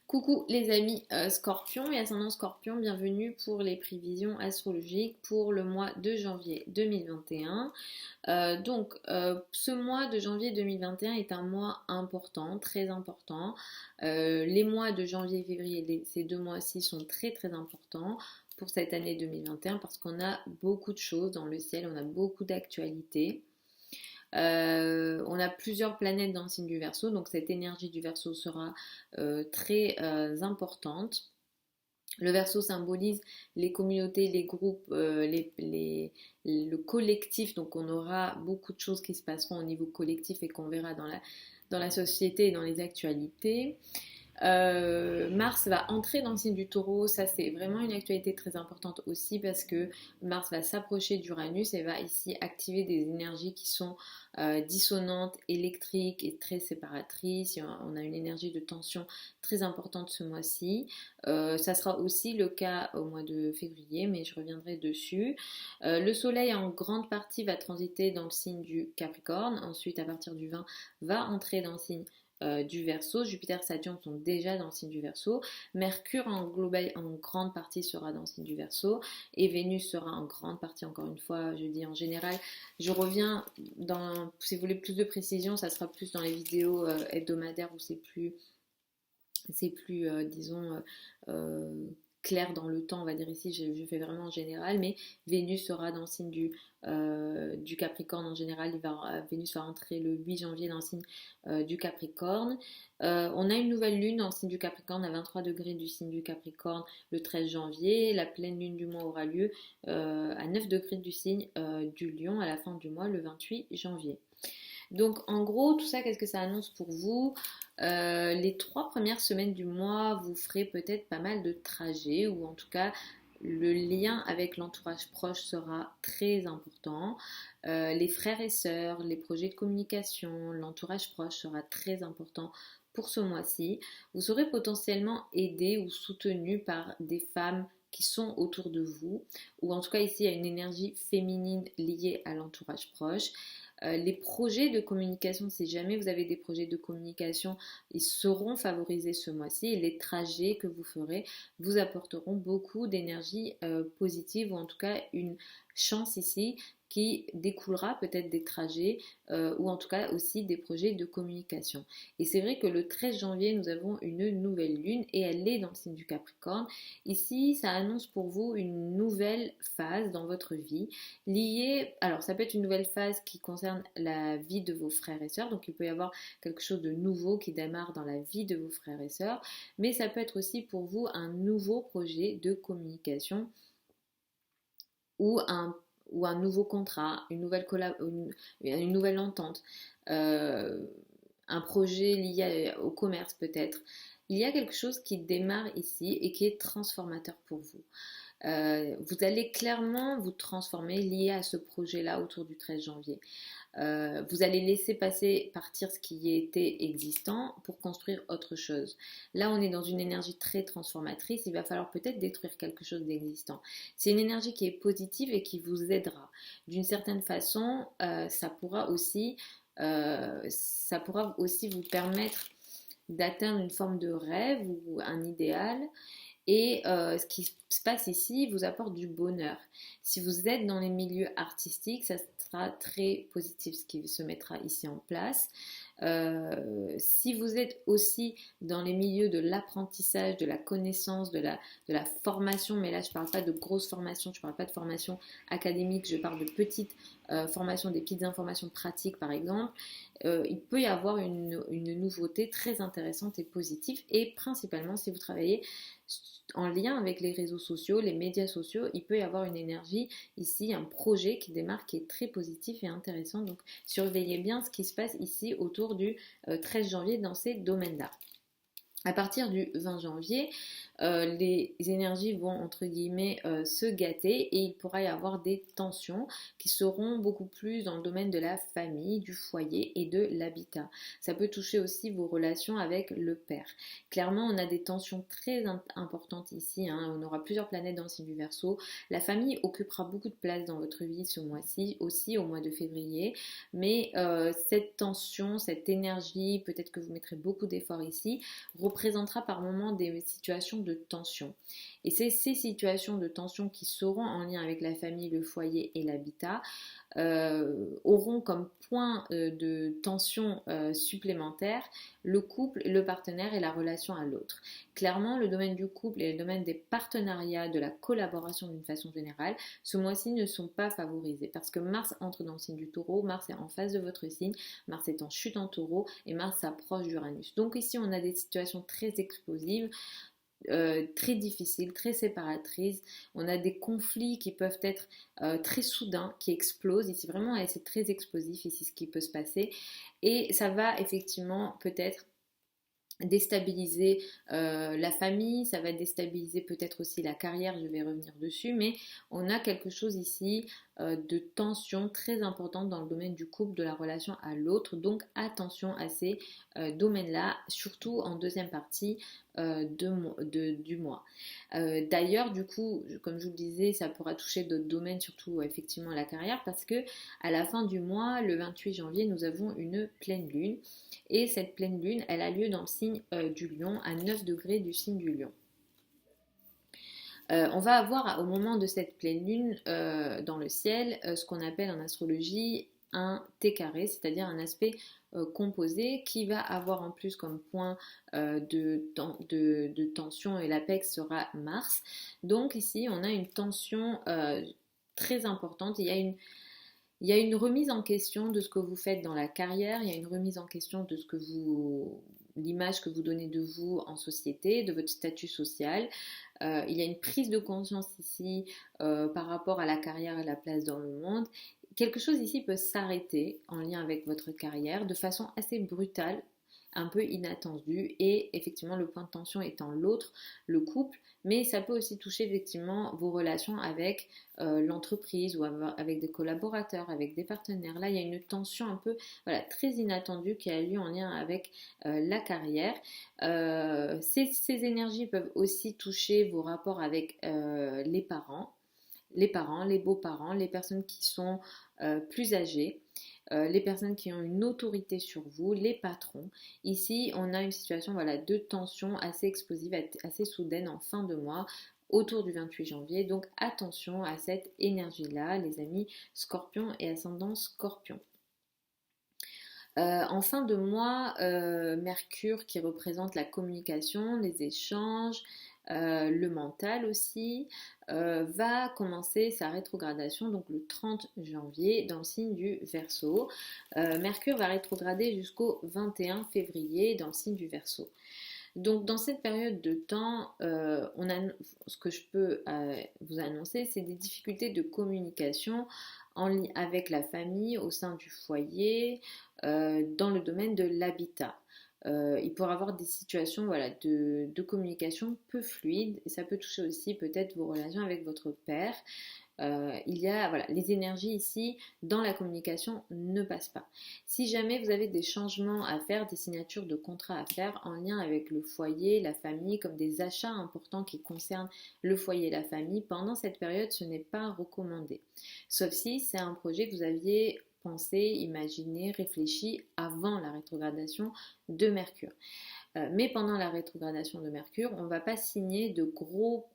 Coucou les amis Scorpion et ascendant Scorpion, bienvenue pour les prévisions astrologiques pour le mois de janvier 2021. Ce mois de janvier 2021 est un mois important, très important. Les mois de janvier et février, ces deux mois-ci sont très très importants pour cette année 2021 parce qu'on a beaucoup de choses dans le ciel, on a beaucoup d'actualités. On a plusieurs planètes dans le signe du Verseau, donc cette énergie du Verseau sera très importante. Le Verseau symbolise les communautés, les groupes, le collectif, donc on aura beaucoup de choses qui se passeront au niveau collectif et qu'on verra dans la société et dans les actualités. Mars va entrer dans le signe du Taureau, ça c'est vraiment une actualité très importante aussi parce que Mars va s'approcher d'Uranus et va ici activer des énergies qui sont dissonantes, électriques et très séparatrices. On a une énergie de tension très importante ce mois-ci. Ça sera aussi le cas au mois de février, mais je reviendrai dessus. Le Soleil en grande partie va transiter dans le signe du Capricorne, ensuite à partir du 20 va entrer dans le signe du Verseau. Jupiter, Saturne sont déjà dans le signe du Verseau. Mercure en grande partie sera dans le signe du Verseau et Vénus sera en grande partie, encore une fois, je dis en général. Je reviens si vous voulez plus de précision, ça sera plus dans les vidéos hebdomadaires où c'est plus disons, clair dans le temps, on va dire ici, je fais vraiment en général, mais Vénus sera dans le signe du Capricorne en général, Vénus va entrer le 8 janvier dans le signe du Capricorne. On a une nouvelle lune dans le signe du Capricorne à 23 degrés du signe du Capricorne le 13 janvier, la pleine lune du mois aura lieu à 9 degrés du signe du Lion à la fin du mois le 28 janvier. Donc en gros, tout ça, qu'est-ce que ça annonce pour vous? Les 3 premières semaines du mois, vous ferez peut-être pas mal de trajets, ou en tout cas, le lien avec l'entourage proche sera très important. Les frères et sœurs, les projets de communication, l'entourage proche sera très important pour ce mois-ci. Vous serez potentiellement aidé ou soutenu par des femmes qui sont autour de vous, ou en tout cas ici il y a une énergie féminine liée à l'entourage proche. Les projets de communication, si jamais vous avez des projets de communication, ils seront favorisés ce mois-ci et les trajets que vous ferez vous apporteront beaucoup d'énergie positive ou en tout cas une chance ici qui découlera peut-être des trajets ou en tout cas aussi des projets de communication. Et c'est vrai que le 13 janvier, nous avons une nouvelle lune et elle est dans le signe du Capricorne. Ici, ça annonce pour vous une nouvelle phase dans votre vie liée, alors ça peut être une nouvelle phase qui concerne la vie de vos frères et sœurs, donc il peut y avoir quelque chose de nouveau qui démarre dans la vie de vos frères et sœurs, mais ça peut être aussi pour vous un nouveau projet de communication ou un nouveau contrat, une nouvelle entente, euh, un projet lié au commerce peut-être. Il y a quelque chose qui démarre ici et qui est transformateur pour vous. Vous allez clairement vous transformer lié à ce projet-là autour du 13 janvier. Vous allez laisser partir ce qui était existant pour construire autre chose. Là, on est dans une énergie très transformatrice. Il va falloir peut-être détruire quelque chose d'existant. C'est une énergie qui est positive et qui vous aidera. D'une certaine façon, ça pourra aussi vous permettre d'atteindre une forme de rêve ou un idéal. Et ce qui se passe ici vous apporte du bonheur. Si vous êtes dans les milieux artistiques, ça sera très positif ce qui se mettra ici en place. Si vous êtes aussi dans les milieux de l'apprentissage, de la connaissance, de la formation, mais là je ne parle pas de grosses formations, je ne parle pas de formation académique, je parle de petites formations, des petites informations pratiques par exemple, il peut y avoir une nouveauté très intéressante et positive et principalement si vous travaillez en lien avec les réseaux sociaux, les médias sociaux, il peut y avoir une énergie ici, un projet qui démarre qui est très positif et intéressant. Donc surveillez bien ce qui se passe ici autour du 13 janvier dans ces domaines-là. À partir du 20 janvier, les énergies vont entre guillemets se gâter et il pourra y avoir des tensions qui seront beaucoup plus dans le domaine de la famille, du foyer et de l'habitat. Ça peut toucher aussi vos relations avec le père. Clairement, on a des tensions très importantes ici, hein. On aura plusieurs planètes dans le signe du Verseau. La famille occupera beaucoup de place dans votre vie ce mois-ci, aussi au mois de février. Mais cette tension, cette énergie, peut-être que vous mettrez beaucoup d'efforts ici, représentera par moments des situations de tension. Et c'est ces situations de tension qui seront en lien avec la famille, le foyer et l'habitat auront comme point de tension supplémentaire le couple, le partenaire et la relation à l'autre. Clairement, le domaine du couple et le domaine des partenariats, de la collaboration d'une façon générale, ce mois-ci ne sont pas favorisés parce que Mars entre dans le signe du Taureau, Mars est en face de votre signe, Mars est en chute en Taureau et Mars s'approche d'Uranus. Donc ici, on a des situations très explosives. Très difficiles, très séparatrices. On a des conflits qui peuvent être très soudains, qui explosent. Ici, vraiment, c'est très explosif, ici, ce qui peut se passer. Et ça va effectivement peut-être déstabiliser la famille, ça va déstabiliser peut-être aussi la carrière, je vais revenir dessus, mais on a quelque chose ici de tension très importante dans le domaine du couple, de la relation à l'autre, donc attention à ces domaines-là, surtout en deuxième partie du mois. D'ailleurs, du coup, comme je vous le disais, ça pourra toucher d'autres domaines, surtout effectivement la carrière, parce que à la fin du mois, le 28 janvier, nous avons une pleine lune. Et cette pleine lune, elle a lieu dans le signe du Lion, à 9 degrés du signe du Lion. On va avoir au moment de cette pleine lune dans le ciel ce qu'on appelle en astrologie un T carré, c'est-à-dire un aspect composé qui va avoir en plus comme point de tension et l'apex sera Mars. Donc ici on a une tension très importante, il y a une remise en question de ce que vous faites dans la carrière, il y a une remise en question de l'image que vous donnez de vous en société, de votre statut social. Il y a une prise de conscience ici par rapport à la carrière et la place dans le monde. Quelque chose ici peut s'arrêter en lien avec votre carrière de façon assez brutale, un peu inattendue, et effectivement le point de tension étant l'autre, le couple, mais ça peut aussi toucher effectivement vos relations avec l'entreprise ou avec des collaborateurs, avec des partenaires. Là, il y a une tension un peu voilà, très inattendue qui a lieu en lien avec la carrière. Ces énergies peuvent aussi toucher vos rapports avec les parents, les beaux-parents, les personnes qui sont plus âgées. Les personnes qui ont une autorité sur vous, les patrons. Ici, on a une situation voilà, de tension assez explosive, assez soudaine en fin de mois, autour du 28 janvier. Donc attention à cette énergie-là, les amis Scorpion et ascendant Scorpion. En fin de mois, Mercure qui représente la communication, les échanges, le mental aussi, va commencer sa rétrogradation donc le 30 janvier dans le signe du Verseau. Mercure va rétrograder jusqu'au 21 février dans le signe du Verseau. Donc dans cette période de temps, ce que je peux vous annoncer, c'est des difficultés de communication avec la famille, au sein du foyer, dans le domaine de l'habitat. Il pourrait y avoir des situations voilà, de communication peu fluides et ça peut toucher aussi peut-être vos relations avec votre père. Il y a voilà, les énergies ici dans la communication ne passent pas. Si jamais vous avez des changements à faire, des signatures de contrats à faire en lien avec le foyer, la famille, comme des achats importants qui concernent le foyer et la famille, pendant cette période, ce n'est pas recommandé. Sauf si c'est un projet que vous aviez pensé, imaginé, réfléchi avant la rétrogradation de Mercure. Mais pendant la rétrogradation de Mercure, on ne va pas signer de gros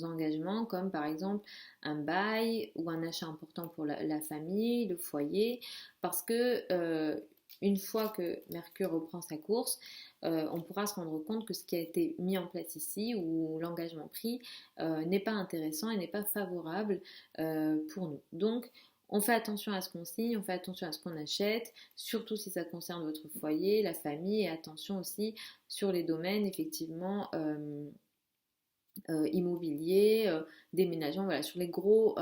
engagements comme par exemple un bail ou un achat important pour la famille, le foyer, parce que une fois que Mercure reprend sa course, on pourra se rendre compte que ce qui a été mis en place ici ou l'engagement pris n'est pas intéressant et n'est pas favorable pour nous. Donc on fait attention à ce qu'on signe, on fait attention à ce qu'on achète, surtout si ça concerne votre foyer, la famille, et attention aussi sur les domaines effectivement immobilier, déménagement, voilà, sur les gros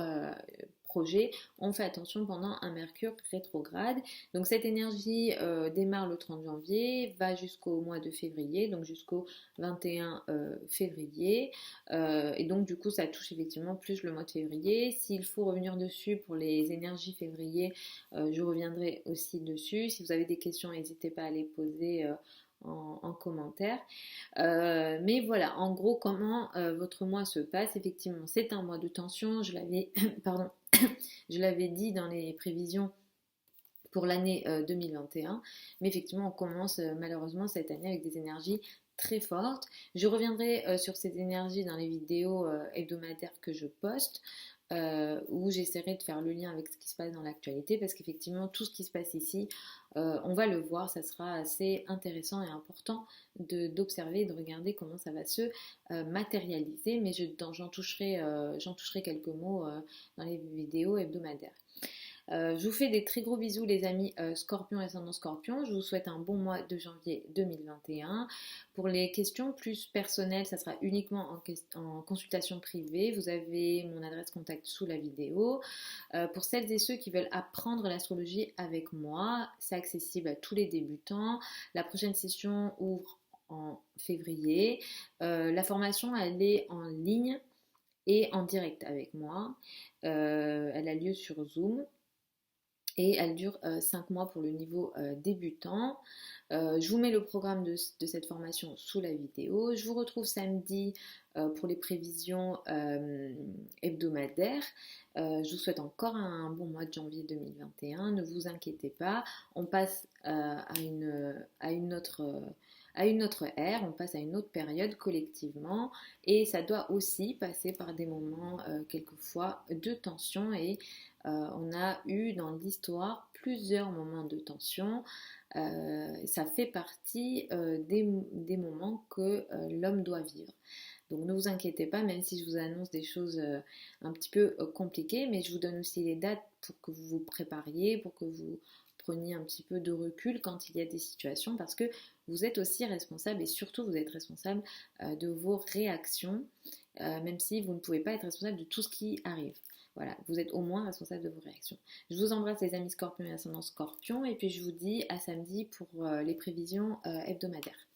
projet, on fait attention pendant un Mercure rétrograde. Donc cette énergie démarre le 30 janvier, va jusqu'au mois de février, donc jusqu'au 21 février. Et donc du coup ça touche effectivement plus le mois de février. S'il faut revenir dessus pour les énergies février, je reviendrai aussi dessus. Si vous avez des questions, n'hésitez pas à les poser en commentaire. Mais voilà, en gros, comment votre mois se passe. Effectivement, c'est un mois de tension. Je l'avais, pardon, je l'avais dit dans les prévisions pour l'année 2021. Mais effectivement, on commence malheureusement cette année avec des énergies très fortes. Je reviendrai sur ces énergies dans les vidéos hebdomadaires que je poste. Où j'essaierai de faire le lien avec ce qui se passe dans l'actualité parce qu'effectivement tout ce qui se passe ici on va le voir, ça sera assez intéressant et important d'observer et de regarder comment ça va se matérialiser, mais j'en toucherai quelques mots dans les vidéos hebdomadaires. Je vous fais des très gros bisous les amis Scorpion et ascendant Scorpion. Je vous souhaite un bon mois de janvier 2021. Pour les questions plus personnelles, ça sera uniquement en consultation privée. Vous avez mon adresse contact sous la vidéo. Pour celles et ceux qui veulent apprendre l'astrologie avec moi, c'est accessible à tous les débutants. La prochaine session ouvre en février. La formation, elle est en ligne et en direct avec moi. Elle a lieu sur Zoom. Et elle dure 5 mois pour le niveau débutant. Je vous mets le programme de cette formation sous la vidéo. Je vous retrouve samedi pour les prévisions hebdomadaires. Je vous souhaite encore un bon mois de janvier 2021. Ne vous inquiétez pas, on passe à une autre ère, on passe à une autre période collectivement et ça doit aussi passer par des moments quelquefois de tension et on a eu dans l'histoire plusieurs moments de tension. Ça fait partie des moments que l'homme doit vivre. Donc ne vous inquiétez pas, même si je vous annonce des choses un petit peu compliquées, mais je vous donne aussi les dates pour que vous vous prépariez, pour que vous preniez un petit peu de recul quand il y a des situations, parce que vous êtes aussi responsable et surtout vous êtes responsable de vos réactions, même si vous ne pouvez pas être responsable de tout ce qui arrive. Voilà, vous êtes au moins responsable de vos réactions. Je vous embrasse les amis Scorpion et ascendant Scorpion et puis je vous dis à samedi pour les prévisions hebdomadaires.